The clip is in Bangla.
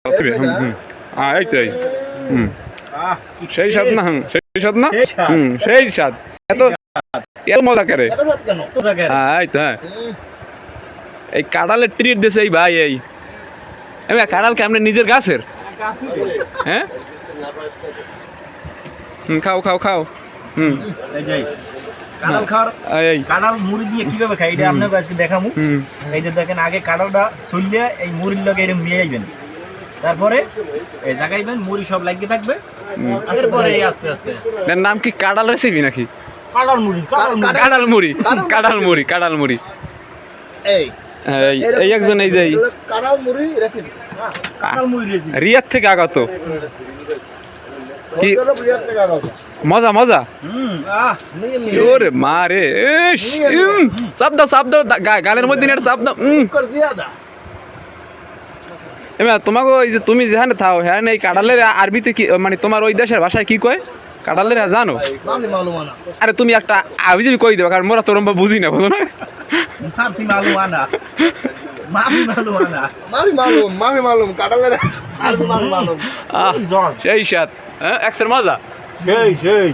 হুম হুম এই তো হুম সেই স্বাদ না সেই স্বাদ না সেই স্বাদ এত এত মজা করে এই তো এই কাঁঠালের ট্রিট দিছে এই ভাই এই কাঁঠাল কেমন নিজের গাছের হ্যাঁ খাও খাও খাও হুম কাঁঠাল খাওয়ার কাঁঠাল মুড়ি দিয়ে কিভাবে খাই এটা আপনাকে আজকে দেখাবো। এই যে দেখেন আগে কাঁঠালটা ছুললে এই মুড়ির লগে এরকম নিয়ে যাবেন, তারপরে এই জাগাইবেন মুড়ি সব লাগিয়ে থাকবে, এরপরে এই আস্তে আস্তে। এর নাম কি কাঁঠাল রেসিপি নাকি? কাঁঠাল মুড়ি কাঁঠাল মুড়ি কাঁঠাল মুড়ি কাঁঠাল মুড়ি এই এই একজন এই যে কাঁঠাল মুড়ি রেসিপি, কাঁঠাল মুড়ি রেসিপি রিয়াদ থেকে আগত কি মজা মজা ওরে মা রে চাপ দাও গানের মধ্যে চাপ দাও তোমাকে ওই যে তুমি যেখানে থাও হ্যাঁ এই কাঁঠালের আরবিতে কি মানে তোমার ওই দেশের ভাষায় কি কয় কাঁঠালের জানো? আরে তুমি একটা আবিজি কই দেবে কারণ মোরা তোর বুঝি না বলো না সেই সাত হ্যাঁ একশের মজা সেই